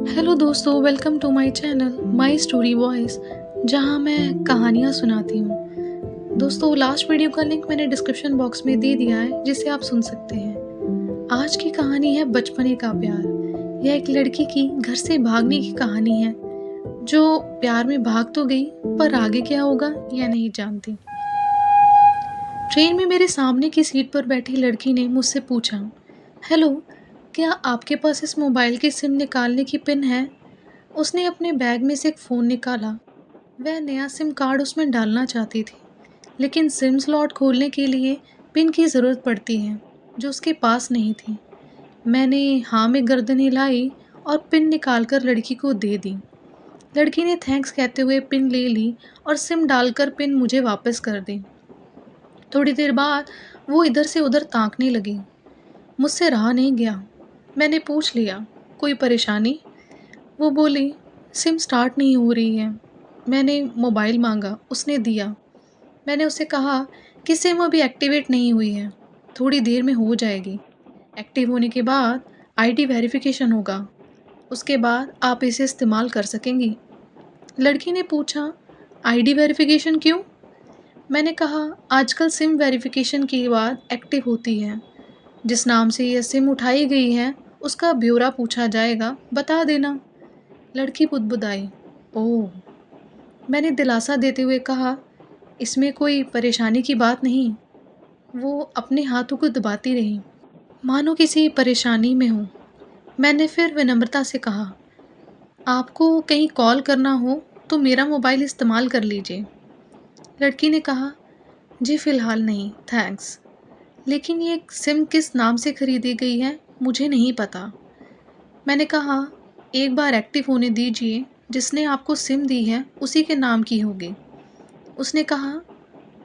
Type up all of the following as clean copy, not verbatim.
Hello दोस्तों, welcome to my channel my story voice, जहां मैं कहानियां सुनाती हूं। दोस्तों, लास्ट वीडियो का लिंक मैंने डिस्क्रिप्शन बॉक्स में दे दिया है, जिसे आप सुन सकते हैं। आज की कहानी है बचपने का प्यार। यह एक लड़की की घर से भागने की कहानी है, जो प्यार में भाग तो गई, पर आगे क्या होगा यह नहीं जानती। ट्रेन में मेरे सामने की सीट पर बैठी लड़की ने मुझसे पूछा, हेलो, क्या आपके पास इस मोबाइल की सिम निकालने की पिन है? उसने अपने बैग में से एक फ़ोन निकाला। वह नया सिम कार्ड उसमें डालना चाहती थी, लेकिन सिम स्लॉट खोलने के लिए पिन की ज़रूरत पड़ती है, जो उसके पास नहीं थी। मैंने हाँ में गर्दन हिलाई और पिन निकालकर लड़की को दे दी। लड़की ने थैंक्स कहते हुए पिन ले ली और सिम डालकर पिन मुझे वापस कर दी। थोड़ी देर बाद वो इधर से उधर ताकने लगी। मुझसे रहा नहीं गया। मैंने पूछ लिया, कोई परेशानी? वो बोली, सिम स्टार्ट नहीं हो रही है। मैंने मोबाइल मांगा, उसने दिया। मैंने उससे कहा कि सिम अभी एक्टिवेट नहीं हुई है, थोड़ी देर में हो जाएगी। एक्टिव होने के बाद आईडी वेरिफिकेशन होगा, उसके बाद आप इसे इस्तेमाल कर सकेंगी। लड़की ने पूछा, आईडी वेरिफिकेशन क्यों? मैंने कहा, आजकल सिम वेरिफिकेशन के बाद एक्टिव होती है। जिस नाम से यह सिम उठाई गई है, उसका ब्यौरा पूछा जाएगा, बता देना। लड़की बुदबुदाई, ओह। मैंने दिलासा देते हुए कहा, इसमें कोई परेशानी की बात नहीं। वो अपने हाथों को दबाती रही, मानो किसी परेशानी में हो। मैंने फिर विनम्रता से कहा, आपको कहीं कॉल करना हो तो मेरा मोबाइल इस्तेमाल कर लीजिए। लड़की ने कहा, जी फ़िलहाल नहीं, थैंक्स। लेकिन ये सिम किस नाम से खरीदी गई है, मुझे नहीं पता। मैंने कहा, एक बार एक्टिव होने दीजिए, जिसने आपको सिम दी है उसी के नाम की होगी। उसने कहा,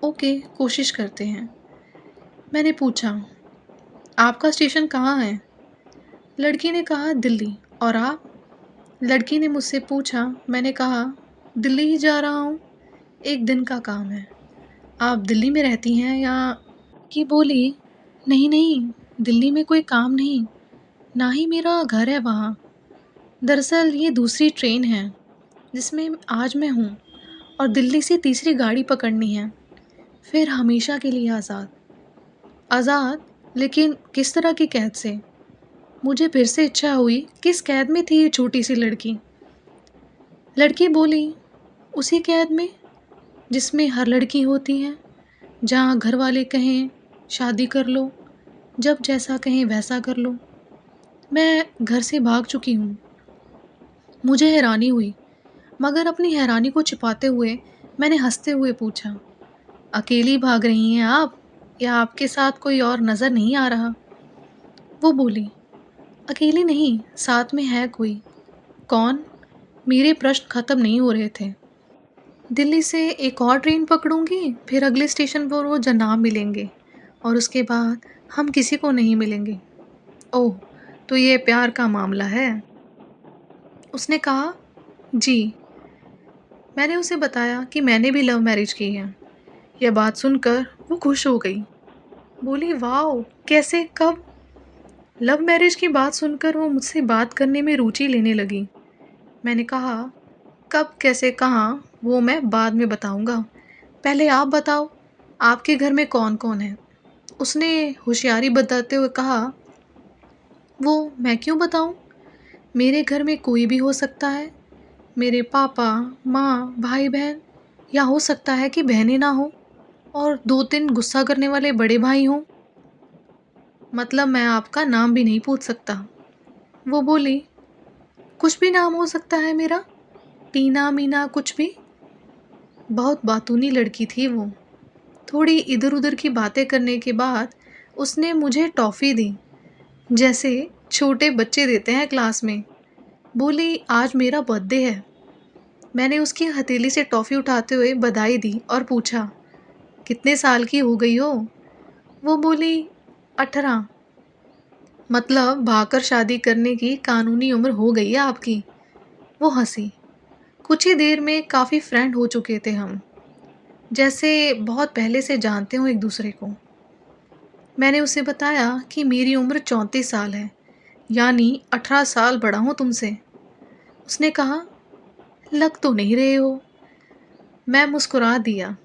ओके, कोशिश करते हैं। मैंने पूछा, आपका स्टेशन कहाँ है? लड़की ने कहा, दिल्ली। और आप? लड़की ने मुझसे पूछा। मैंने कहा, दिल्ली ही जा रहा हूँ, एक दिन का काम है। आप दिल्ली में रहती हैं या? कि बोली, नहीं नहीं, दिल्ली में कोई काम नहीं, ना ही मेरा घर है वहाँ। दरअसल ये दूसरी ट्रेन है जिसमें आज मैं हूँ, और दिल्ली से तीसरी गाड़ी पकड़नी है, फिर हमेशा के लिए आज़ाद। आज़ाद? लेकिन किस तरह की कैद से? मुझे फिर से इच्छा हुई, किस कैद में थी ये छोटी सी लड़की? लड़की बोली, उसी कैद में जिसमें हर लड़की होती है, जहाँ घर वाले कहें शादी कर लो, जब जैसा कहें वैसा कर लो। मैं घर से भाग चुकी हूँ। मुझे हैरानी हुई, मगर अपनी हैरानी को छिपाते हुए मैंने हंसते हुए पूछा, अकेली भाग रही हैं आप, या आपके साथ कोई और नज़र नहीं आ रहा? वो बोली, अकेली नहीं, साथ में है कोई। कौन? मेरे प्रश्न खत्म नहीं हो रहे थे। दिल्ली से एक और ट्रेन पकड़ूंगी, फिर अगले स्टेशन पर वो जनाब मिलेंगे, और उसके बाद हम किसी को नहीं मिलेंगे। ओह, तो ये प्यार का मामला है? उसने कहा, जी। मैंने उसे बताया कि मैंने भी लव मैरिज की है। यह बात सुनकर वो खुश हो गई। बोली, वाह, कैसे, कब? लव मैरिज की बात सुनकर वो मुझसे बात करने में रुचि लेने लगी। मैंने कहा, कब, कैसे, कहाँ, वो मैं बाद में बताऊंगा। पहले आप बताओ, आपके घर में कौन कौन है? उसने होशियारी बताते हुए कहा, वो मैं क्यों बताऊं? मेरे घर में कोई भी हो सकता है। मेरे पापा, माँ, भाई बहन, या हो सकता है कि बहनें ना हो, और दो तीन गुस्सा करने वाले बड़े भाई हों। मतलब मैं आपका नाम भी नहीं पूछ सकता। वो बोली, कुछ भी नाम हो सकता है मेरा, टीना, मीना, कुछ भी। बहुत बातूनी लड़की थी वो। थोड़ी इधर उधर की बातें करने के बाद उसने मुझे टॉफ़ी दी, जैसे छोटे बच्चे देते हैं क्लास में। बोली, आज मेरा बर्थडे है। मैंने उसकी हथेली से टॉफ़ी उठाते हुए बधाई दी और पूछा, कितने साल की हो गई हो? वो बोली, 18। मतलब भागकर शादी करने की कानूनी उम्र हो गई है आपकी। वो हंसी। कुछ ही देर में काफ़ी फ्रेंड हो चुके थे हम, जैसे बहुत पहले से जानते हो एक दूसरे को। मैंने उसे बताया कि मेरी उम्र 34 साल है, यानी 18 साल बड़ा हूँ तुमसे। उसने कहा, लग तो नहीं रहे हो। मैं मुस्कुरा दिया।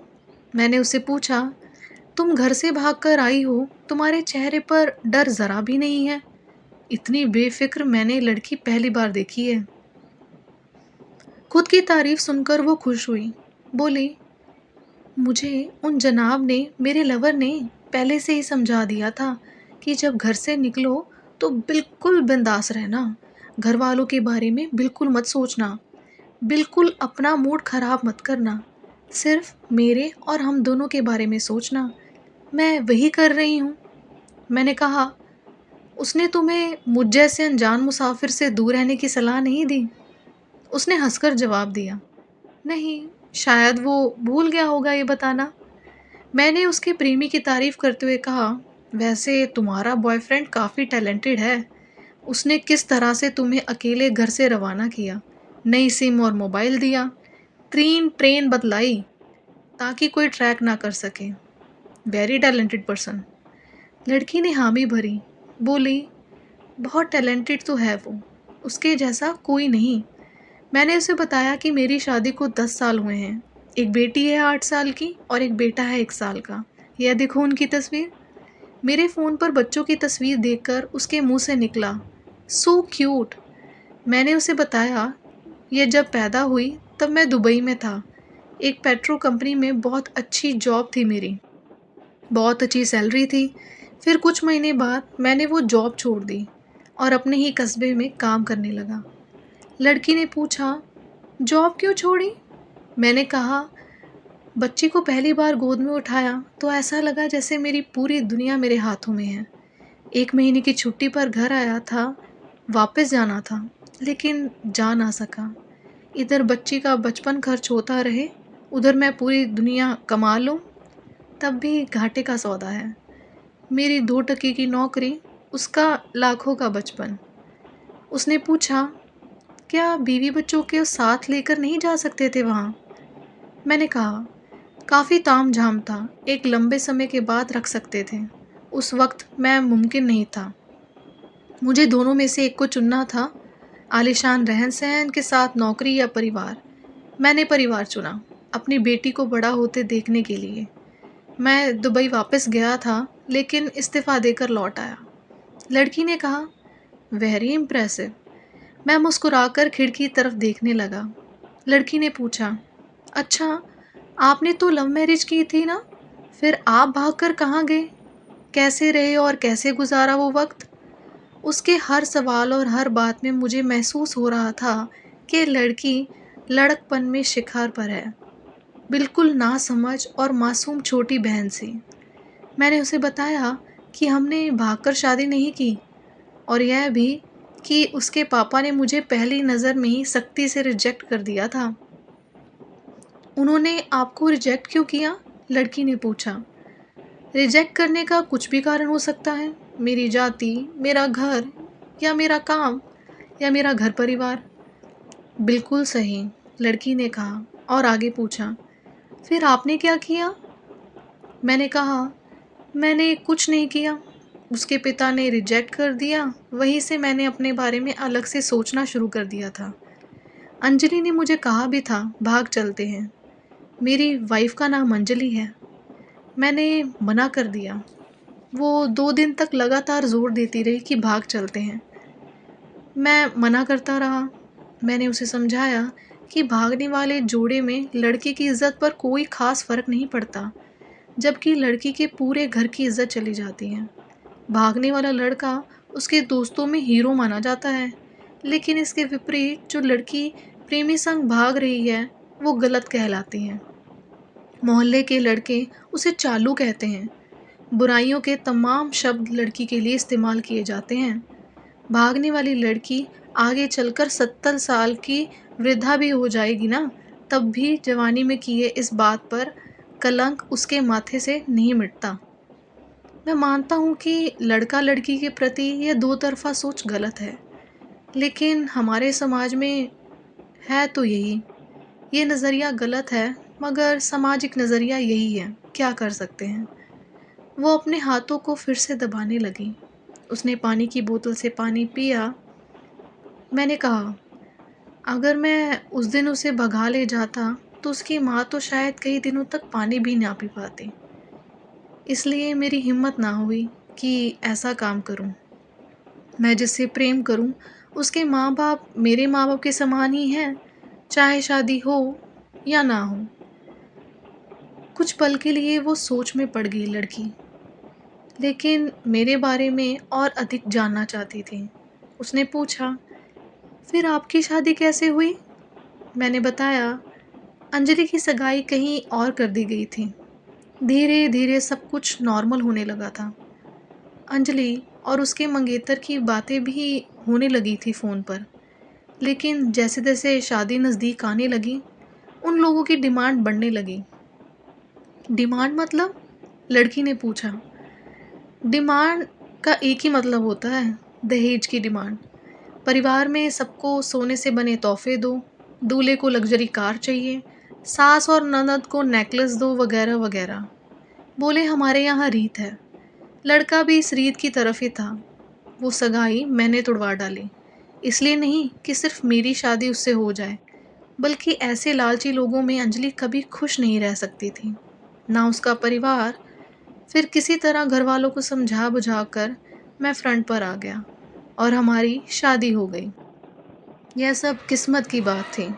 मैंने उससे पूछा, तुम घर से भागकर आई हो, तुम्हारे चेहरे पर डर ज़रा भी नहीं है। इतनी बेफ़िक्र मैंने लड़की पहली बार देखी है। खुद की तारीफ़ सुनकर वो खुश हुई। बोली, मुझे उन जनाब ने, मेरे लवर ने पहले से ही समझा दिया था कि जब घर से निकलो तो बिल्कुल बिंदास रहना। घर वालों के बारे में बिल्कुल मत सोचना। बिल्कुल अपना मूड ख़राब मत करना। सिर्फ़ मेरे और हम दोनों के बारे में सोचना। मैं वही कर रही हूँ। मैंने कहा, उसने तुम्हें मुझ जैसे अनजान मुसाफिर से दूर रहने की सलाह नहीं दी? उसने हंसकर जवाब दिया, नहीं, शायद वो भूल गया होगा ये बताना। मैंने उसके प्रेमी की तारीफ करते हुए कहा, वैसे तुम्हारा बॉयफ्रेंड काफ़ी टैलेंटेड है। उसने किस तरह से तुम्हें अकेले घर से रवाना किया, नई सिम और मोबाइल दिया, तीन ट्रेन बदलाई ताकि कोई ट्रैक ना कर सके। Very talented person. लड़की ने हामी भरी। बोली, बहुत टैलेंटेड तो है वो, उसके जैसा कोई नहीं। मैंने उसे बताया कि मेरी शादी को 10 साल हुए हैं। एक बेटी है 8 साल की और एक बेटा है 1 साल का। यह देखो उनकी तस्वीर। मेरे फ़ोन पर बच्चों की तस्वीर देखकर उसके मुंह से निकला, सो क्यूट। मैंने उसे बताया, ये जब पैदा हुई तब मैं दुबई में था। एक पेट्रो कंपनी में बहुत अच्छी जॉब थी मेरी, बहुत अच्छी सैलरी थी। फिर कुछ महीने बाद मैंने वो जॉब छोड़ दी और अपने ही कस्बे में काम करने लगा। लड़की ने पूछा, जॉब क्यों छोड़ी? मैंने कहा, बच्ची को पहली बार गोद में उठाया तो ऐसा लगा जैसे मेरी पूरी दुनिया मेरे हाथों में है। 1 महीने की छुट्टी पर घर आया था, वापस जाना था, लेकिन जा ना सका। इधर बच्ची का बचपन खर्च होता रहे, उधर मैं पूरी दुनिया कमा लूँ, तब भी घाटे का सौदा है। मेरी 2 टके की नौकरी, उसका लाखों का बचपन। उसने पूछा, क्या बीवी बच्चों के साथ लेकर नहीं जा सकते थे वहाँ? मैंने कहा, काफ़ी तामझाम था, एक लंबे समय के बाद रख सकते थे। उस वक्त मैं मुमकिन नहीं था। मुझे दोनों में से एक को चुनना था, आलीशान रहन-सहन के साथ नौकरी या परिवार। मैंने परिवार चुना, अपनी बेटी को बड़ा होते देखने के लिए। मैं दुबई वापस गया था, लेकिन इस्तीफ़ा देकर लौट आया। लड़की ने कहा, वेरी इम्प्रेसिव। मैं मुस्कुराकर खिड़की तरफ देखने लगा। लड़की ने पूछा, अच्छा, आपने तो लव मैरिज की थी ना? फिर आप भागकर कहाँ गए? कैसे रहे और कैसे गुज़ारा वो वक़्त? उसके हर सवाल और हर बात में मुझे महसूस हो रहा था कि लड़की लड़कपन में शिखर पर है, बिल्कुल नासमझ और मासूम छोटी बहन सी। मैंने उसे बताया कि हमने भागकर शादी नहीं की और यह भी कि उसके पापा ने मुझे पहली नज़र में ही सख्ती से रिजेक्ट कर दिया था। उन्होंने आपको रिजेक्ट क्यों किया? लड़की ने पूछा। रिजेक्ट करने का कुछ भी कारण हो सकता है, मेरी जाति, मेरा घर या मेरा काम या मेरा घर परिवार। बिल्कुल सही, लड़की ने कहा और आगे पूछा, फिर आपने क्या किया? मैंने कहा, मैंने कुछ नहीं किया। उसके पिता ने रिजेक्ट कर दिया, वहीं से मैंने अपने बारे में अलग से सोचना शुरू कर दिया था। अंजलि ने मुझे कहा भी था, भाग चलते हैं। मेरी वाइफ़ का नाम अंजलि है। मैंने मना कर दिया। वो 2 दिन तक लगातार ज़ोर देती रही कि भाग चलते हैं। मैं मना करता रहा। मैंने उसे समझाया कि भागने वाले जोड़े में लड़के की इज़्ज़त पर कोई ख़ास फ़र्क नहीं पड़ता, जबकि लड़की के पूरे घर की इज़्ज़त चली जाती है। भागने वाला लड़का उसके दोस्तों में हीरो माना जाता है, लेकिन इसके विपरीत जो लड़की प्रेमी संग भाग रही है, वो गलत कहलाती है। मोहल्ले के लड़के उसे चालू कहते हैं। बुराइयों के तमाम शब्द लड़की के लिए इस्तेमाल किए जाते हैं। भागने वाली लड़की आगे चलकर 70 साल की वृद्धा भी हो जाएगी ना, तब भी जवानी में किए इस बात पर कलंक उसके माथे से नहीं मिटता। मैं मानता हूँ कि लड़का लड़की के प्रति यह दो तरफ़ा सोच गलत है, लेकिन हमारे समाज में है तो यही। ये नज़रिया गलत है, मगर सामाजिक नज़रिया यही है, क्या कर सकते हैं। वो अपने हाथों को फिर से दबाने लगी। उसने पानी की बोतल से पानी पिया। मैंने कहा, अगर मैं उस दिन उसे भगा ले जाता तो उसकी माँ तो शायद कई दिनों तक पानी भी ना पी पाती। इसलिए मेरी हिम्मत ना हुई कि ऐसा काम करूं। मैं जिससे प्रेम करूं उसके माँ बाप मेरे माँ बाप के समान ही हैं, चाहे शादी हो या ना हो। कुछ पल के लिए वो सोच में पड़ गई लड़की, लेकिन मेरे बारे में और अधिक जानना चाहती थी। उसने पूछा, फिर आपकी शादी कैसे हुई? मैंने बताया, अंजलि की सगाई कहीं और कर दी गई थी। धीरे धीरे सब कुछ नॉर्मल होने लगा था। अंजलि और उसके मंगेतर की बातें भी होने लगी थी फ़ोन पर। लेकिन जैसे जैसे शादी नज़दीक आने लगी, उन लोगों की डिमांड बढ़ने लगी। डिमांड मतलब? लड़की ने पूछा। डिमांड का एक ही मतलब होता है, दहेज की डिमांड। परिवार में सबको सोने से बने तोहफे दो, दूल्हे को लग्जरी कार चाहिए, सास और ननद को नेकलेस दो, वगैरह वगैरह। बोले हमारे यहाँ रीत है। लड़का भी इस रीत की तरफ ही था। वो सगाई मैंने तुड़वा डाली। इसलिए नहीं कि सिर्फ मेरी शादी उससे हो जाए, बल्कि ऐसे लालची लोगों में अंजलि कभी खुश नहीं रह सकती थी, ना उसका परिवार। फिर किसी तरह घर वालों को समझा बुझा कर मैं फ्रंट पर आ गया और हमारी शादी हो गई। यह सब किस्मत की बात थी।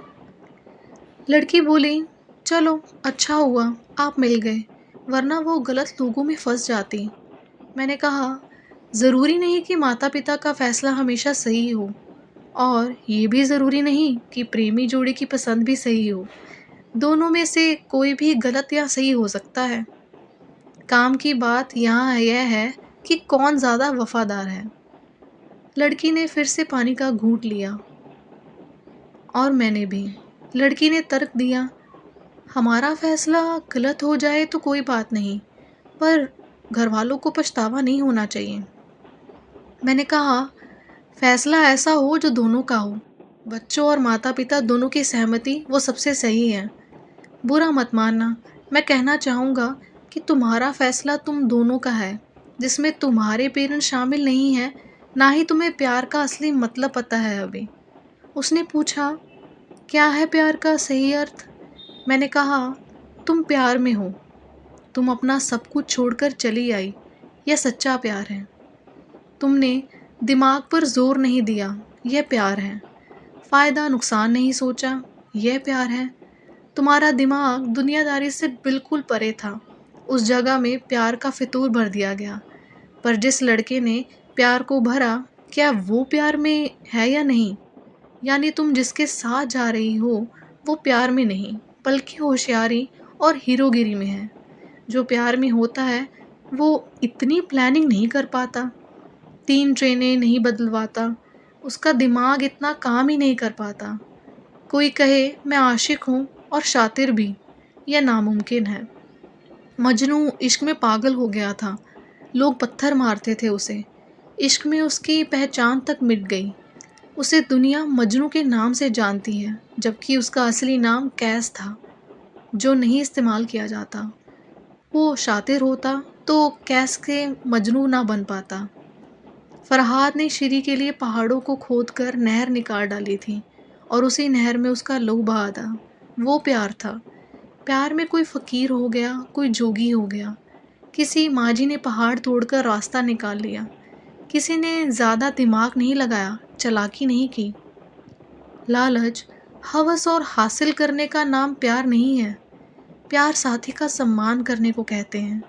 लड़की बोली, चलो अच्छा हुआ आप मिल गए, वरना वो गलत लोगों में फंस जाती। मैंने कहा, ज़रूरी नहीं कि माता पिता का फैसला हमेशा सही हो, और ये भी ज़रूरी नहीं कि प्रेमी जोड़ी की पसंद भी सही हो। दोनों में से कोई भी गलत या सही हो सकता है। काम की बात यहाँ यह है कि कौन ज़्यादा वफादार है। लड़की ने फिर से पानी का घूंट लिया और मैंने भी। लड़की ने तर्क दिया, हमारा फैसला गलत हो जाए तो कोई बात नहीं, पर घर वालों को पछतावा नहीं होना चाहिए। मैंने कहा, फैसला ऐसा हो जो दोनों का हो। बच्चों और माता पिता दोनों की सहमति वो सबसे सही है। बुरा मत मानना, मैं कहना चाहूँगा कि तुम्हारा फैसला तुम दोनों का है, जिसमें तुम्हारे पेरेंट्स शामिल नहीं हैं, ना ही तुम्हें प्यार का असली मतलब पता है अभी। उसने पूछा, क्या है प्यार का सही अर्थ? मैंने कहा, तुम प्यार में हो, तुम अपना सब कुछ छोड़कर चली आई, यह सच्चा प्यार है। तुमने दिमाग पर जोर नहीं दिया, यह प्यार है। फ़ायदा नुकसान नहीं सोचा, यह प्यार है। तुम्हारा दिमाग दुनियादारी से बिल्कुल परे था। उस जगह में प्यार का फितूर भर दिया गया। पर जिस लड़के ने प्यार को भरा, क्या वो प्यार में है या नहीं? यानी तुम जिसके साथ जा रही हो वो प्यार में नहीं, बल्कि होशियारी और हीरोगिरी में है। जो प्यार में होता है वो इतनी प्लानिंग नहीं कर पाता, 3 ट्रेनें नहीं बदलवाता, उसका दिमाग इतना काम ही नहीं कर पाता। कोई कहे मैं आशिक हूँ और शातिर भी, यह नामुमकिन है। मजनू इश्क में पागल हो गया था, लोग पत्थर मारते थे उसे। इश्क में उसकी पहचान तक मिट गई। उसे दुनिया मजनू के नाम से जानती है, जबकि उसका असली नाम कैस था, जो नहीं इस्तेमाल किया जाता। वो शातिर होता तो कैस के मजनू ना बन पाता। फरहाद ने श्री के लिए पहाड़ों को खोदकर नहर निकाल डाली थी, और उसी नहर में उसका लहू बहा था। वो प्यार था। प्यार में कोई फ़कीर हो गया, कोई जोगी हो गया। किसी माझी ने पहाड़ तोड़कर रास्ता निकाल लिया। किसी ने ज़्यादा दिमाग नहीं लगाया, चालाकी नहीं की। लालच, हवस और हासिल करने का नाम प्यार नहीं है। प्यार साथी का सम्मान करने को कहते हैं।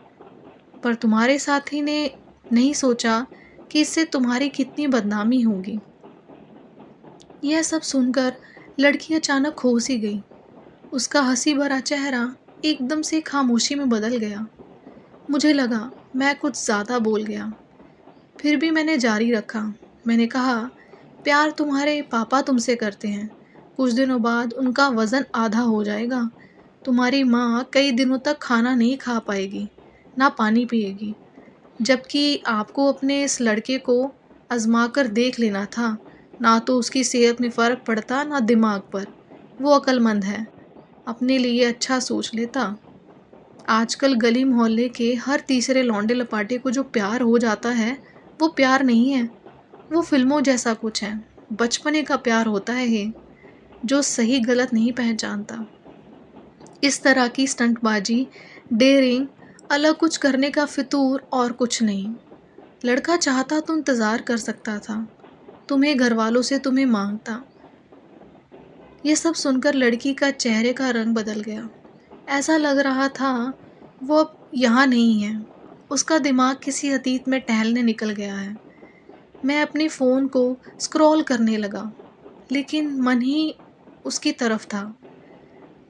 पर तुम्हारे साथी ने नहीं सोचा कि इससे तुम्हारी कितनी बदनामी होगी। यह सब सुनकर लड़की अचानक खो सी गई। उसका हंसी भरा चेहरा एकदम से खामोशी में बदल गया। मुझे लगा मैं कुछ ज़्यादा बोल गया। फिर भी मैंने जारी रखा। मैंने कहा, प्यार तुम्हारे पापा तुमसे करते हैं। कुछ दिनों बाद उनका वज़न आधा हो जाएगा। तुम्हारी माँ कई दिनों तक खाना नहीं खा पाएगी, ना पानी पिएगी। जबकि आपको अपने इस लड़के को आजमा कर देख लेना था। ना तो उसकी सेहत में फ़र्क पड़ता, ना दिमाग पर। वो अक्लमंद है, अपने लिए अच्छा सोच लेता। आजकल गली मोहल्ले के हर तीसरे लौंडे लपाटे को जो प्यार हो जाता है, वो प्यार नहीं है। वो फिल्मों जैसा कुछ है, बचपने का प्यार होता है ये। जो सही गलत नहीं पहचानता। इस तरह की स्टंटबाजी, डेयरिंग, अलग कुछ करने का फितूर और कुछ नहीं। लड़का चाहता तो इंतज़ार कर सकता था, तुम्हें घरवालों से तुम्हें मांगता। ये सब सुनकर लड़की का चेहरे का रंग बदल गया। ऐसा लग रहा था वो अब यहाँ नहीं है, उसका दिमाग किसी अतीत में टहलने निकल गया है। मैं अपने फ़ोन को स्क्रॉल करने लगा, लेकिन मन ही उसकी तरफ था।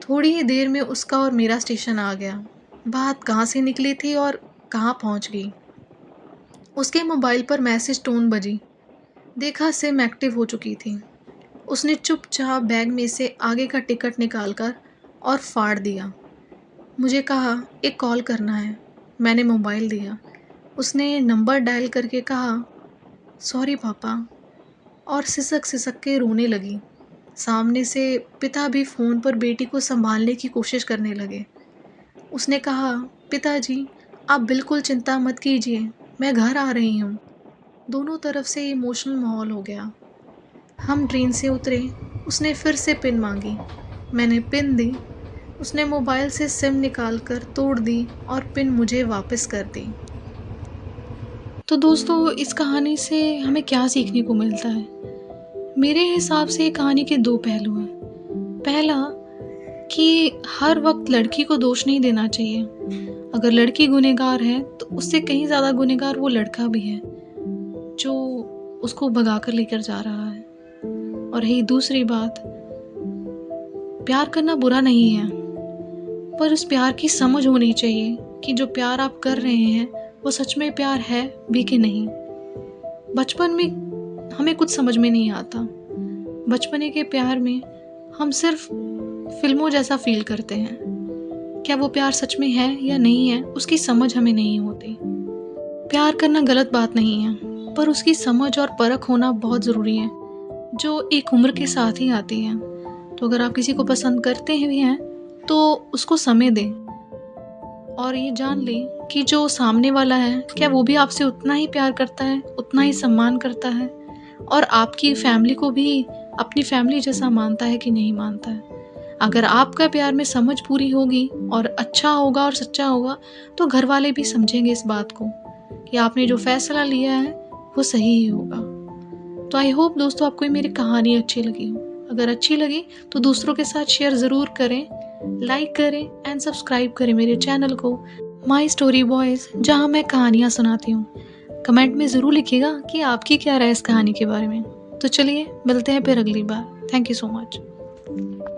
थोड़ी ही देर में उसका और मेरा स्टेशन आ गया। बात कहाँ से निकली थी और कहाँ पहुँच गई। उसके मोबाइल पर मैसेज टोन बजी। देखा सिम एक्टिव हो चुकी थी। उसने चुपचाप बैग में से आगे का टिकट निकालकर और फाड़ दिया। मुझे कहा, एक कॉल करना है। मैंने मोबाइल दिया। उसने नंबर डायल करके कहा, सॉरी पापा, और सिसक सिसक के रोने लगी। सामने से पिता भी फ़ोन पर बेटी को संभालने की कोशिश करने लगे। उसने कहा, पिताजी आप बिल्कुल चिंता मत कीजिए, मैं घर आ रही हूँ। दोनों तरफ से इमोशनल माहौल हो गया। हम ट्रेन से उतरे। उसने फिर से पिन मांगी। मैंने पिन दी। उसने मोबाइल से सिम निकाल कर तोड़ दी और पिन मुझे वापस कर दी। तो दोस्तों, इस कहानी से हमें क्या सीखने को मिलता है? मेरे हिसाब से कहानी के दो पहलू हैं। पहला कि हर वक्त लड़की को दोष नहीं देना चाहिए। अगर लड़की गुनहगार है तो उससे कहीं ज़्यादा गुनहगार वो लड़का भी है जो उसको भगा कर लेकर जा रहा है। और रही दूसरी बात, प्यार करना बुरा नहीं है, पर उस प्यार की समझ होनी चाहिए कि जो प्यार आप कर रहे हैं वो सच में प्यार है भी कि नहीं। बचपन में हमें कुछ समझ में नहीं आता। बचपने के प्यार में हम सिर्फ फिल्मों जैसा फील करते हैं। क्या वो प्यार सच में है या नहीं है, उसकी समझ हमें नहीं होती। प्यार करना गलत बात नहीं है, पर उसकी समझ और परख होना बहुत ज़रूरी है, जो एक उम्र के साथ ही आती है। तो अगर आप किसी को पसंद करते भी हैं तो उसको समय दें और ये जान लें कि जो सामने वाला है क्या वो भी आपसे उतना ही प्यार करता है, उतना ही सम्मान करता है और आपकी फैमिली को भी अपनी फैमिली जैसा मानता है कि नहीं मानता है। अगर आपका प्यार में समझ पूरी होगी और अच्छा होगा और सच्चा होगा तो घर वाले भी समझेंगे इस बात को कि आपने जो फैसला लिया है वो सही ही होगा। तो आई होप दोस्तों आपको ये मेरी कहानी अच्छी लगी हो। अगर अच्छी लगी तो दूसरों के साथ शेयर ज़रूर करें, लाइक करें एंड सब्सक्राइब करें मेरे चैनल को माई स्टोरी बॉयज़, जहाँ मैं कहानियाँ सुनाती हूँ। कमेंट में ज़रूर लिखिएगा कि आपकी क्या राय इस कहानी के बारे में। तो चलिए मिलते हैं फिर अगली बार। Thank you so much.